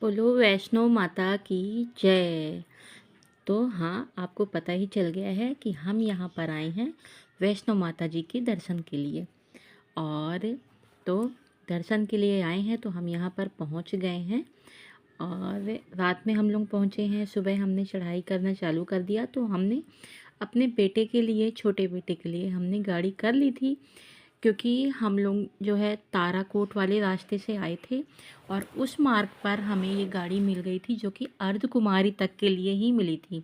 बोलो वैष्णो माता की जय। तो हाँ, आपको पता ही चल गया है कि हम यहाँ पर आए हैं वैष्णो माता जी के दर्शन के लिए। और तो दर्शन के लिए आए हैं तो हम यहाँ पर पहुँच गए हैं और रात में हम लोग पहुँचे हैं। सुबह हमने चढ़ाई करना चालू कर दिया तो हमने अपने बेटे के लिए, छोटे बेटे के लिए हमने गाड़ी कर ली थी, क्योंकि हम लोग जो है ताराकोट वाले रास्ते से आए थे और उस मार्ग पर हमें ये गाड़ी मिल गई थी जो कि अर्धकुमारी तक के लिए ही मिली थी।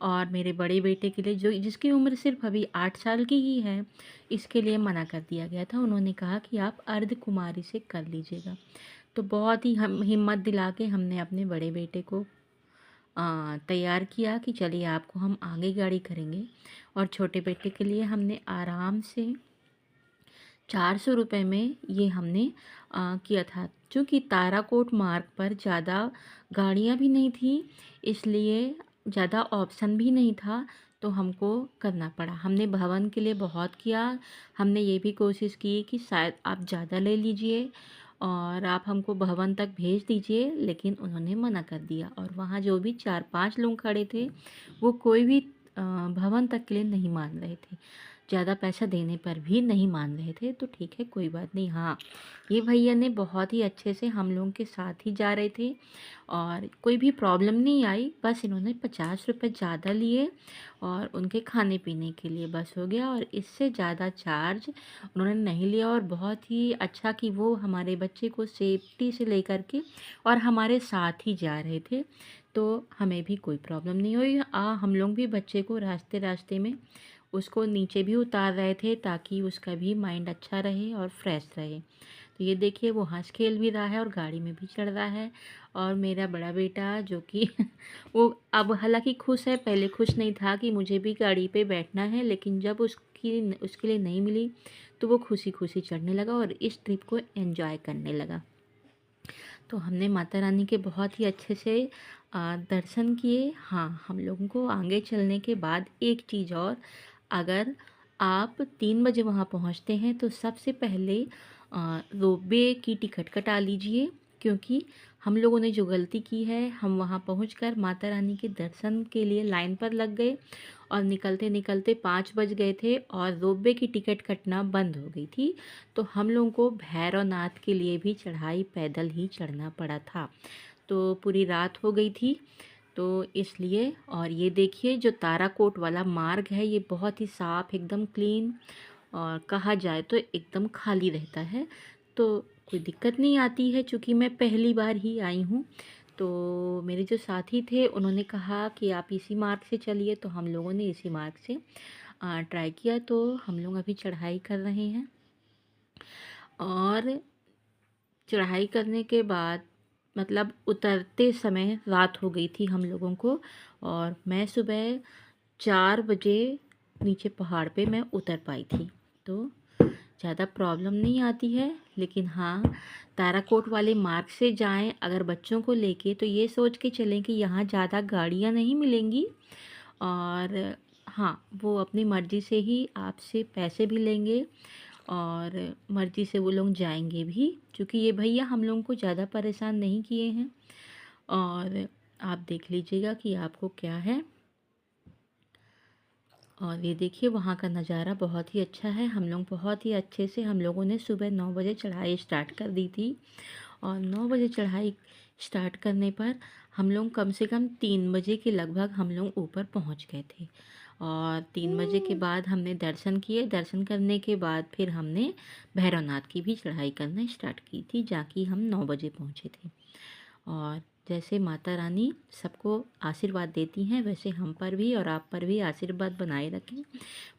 और मेरे बड़े बेटे के लिए, जो जिसकी उम्र सिर्फ अभी 8 साल की ही है, इसके लिए मना कर दिया गया था। उन्होंने कहा कि आप अर्धकुमारी से कर लीजिएगा। तो बहुत ही हम हिम्मत दिला के हमने अपने बड़े बेटे को तैयार किया कि चलिए आपको हम आगे गाड़ी करेंगे। और छोटे बेटे के लिए हमने आराम से 400 रुपये में ये हमने किया था। चूँकि ताराकोट मार्ग पर ज़्यादा गाड़ियाँ भी नहीं थी, इसलिए ज़्यादा ऑप्शन भी नहीं था, तो हमको करना पड़ा। हमने भवन के लिए बहुत किया। हमने ये भी कोशिश की कि शायद आप ज़्यादा ले लीजिए और आप हमको भवन तक भेज दीजिए, लेकिन उन्होंने मना कर दिया। और वहाँ जो भी 4-5 लोग खड़े थे, वो कोई भी भवन तक के लिए नहीं मान रहे थे। ज़्यादा पैसा देने पर भी नहीं मान रहे थे। तो ठीक है, कोई बात नहीं। हाँ, ये भैया ने बहुत ही अच्छे से हम लोगों के साथ ही जा रहे थे और कोई भी प्रॉब्लम नहीं आई। बस इन्होंने 50 रुपये ज़्यादा लिए और उनके खाने पीने के लिए बस हो गया, और इससे ज़्यादा चार्ज उन्होंने नहीं लिया। और बहुत ही अच्छा कि वो हमारे बच्चे को सेफ्टी से लेकर के और हमारे साथ ही जा रहे थे, तो हमें भी कोई प्रॉब्लम नहीं हुई। हम लोग भी बच्चे को रास्ते रास्ते में उसको नीचे भी उतार रहे थे ताकि उसका भी माइंड अच्छा रहे और फ्रेश रहे। तो ये देखिए, वो हंस खेल भी रहा है और गाड़ी में भी चढ़ रहा है। और मेरा बड़ा बेटा जो कि वो अब हालांकि खुश है, पहले खुश नहीं था कि मुझे भी गाड़ी पे बैठना है, लेकिन जब उसके लिए नहीं मिली तो वो खुशी खुशी चढ़ने लगा और इस ट्रिप को एंजॉय करने लगा। तो हमने माता रानी के बहुत ही अच्छे से दर्शन किए। हाँ, हम लोगों को आगे चलने के बाद एक चीज़ और, अगर आप 3 बजे वहाँ पहुँचते हैं तो सबसे पहले रोपवे की टिकट कटा लीजिए, क्योंकि हम लोगों ने जो गलती की है, हम वहाँ पहुँचकर माता रानी के दर्शन के लिए लाइन पर लग गए और निकलते निकलते 5 बज गए थे और रोपवे की टिकट कटना बंद हो गई थी। तो हम लोगों को भैरवनाथ के लिए भी चढ़ाई पैदल ही चढ़ना पड़ा था। तो पूरी रात हो गई थी, तो इसलिए। और ये देखिए, जो ताराकोट वाला मार्ग है ये बहुत ही साफ़, एकदम क्लीन, और कहा जाए तो एकदम खाली रहता है, तो कोई दिक्कत नहीं आती है। चूँकि मैं पहली बार ही आई हूँ, तो मेरे जो साथी थे उन्होंने कहा कि आप इसी मार्ग से चलिए, तो हम लोगों ने इसी मार्ग से ट्राई किया। तो हम लोग अभी चढ़ाई कर रहे हैं और चढ़ाई करने के बाद मतलब उतरते समय रात हो गई थी हम लोगों को। और मैं सुबह 4 बजे नीचे पहाड़ पे मैं उतर पाई थी। तो ज़्यादा प्रॉब्लम नहीं आती है, लेकिन हाँ, ताराकोट वाले मार्ग से जाएं अगर बच्चों को लेके, तो ये सोच के चलें कि यहाँ ज़्यादा गाड़ियाँ नहीं मिलेंगी। और हाँ, वो अपनी मर्ज़ी से ही आपसे पैसे भी लेंगे और मर्ज़ी से वो लोग जाएंगे भी, क्योंकि ये भैया हम लोगों को ज़्यादा परेशान नहीं किए हैं। और आप देख लीजिएगा कि आपको क्या है। और ये देखिए, वहाँ का नज़ारा बहुत ही अच्छा है। हम लोग बहुत ही अच्छे से, हम लोगों ने सुबह 9 बजे चढ़ाई स्टार्ट कर दी थी और 9 बजे चढ़ाई स्टार्ट करने पर हम लोग कम से कम 3 बजे के लगभग हम लोग ऊपर पहुँच गए थे। और 3 बजे के बाद हमने दर्शन किए। दर्शन करने के बाद फिर हमने भैरवनाथ की भी चढ़ाई करना स्टार्ट की थी, जहाँ कि हम 9 बजे पहुँचे थे। और जैसे माता रानी सबको आशीर्वाद देती हैं, वैसे हम पर भी और आप पर भी आशीर्वाद बनाए रखें।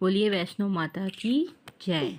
बोलिए वैष्णो माता की जय।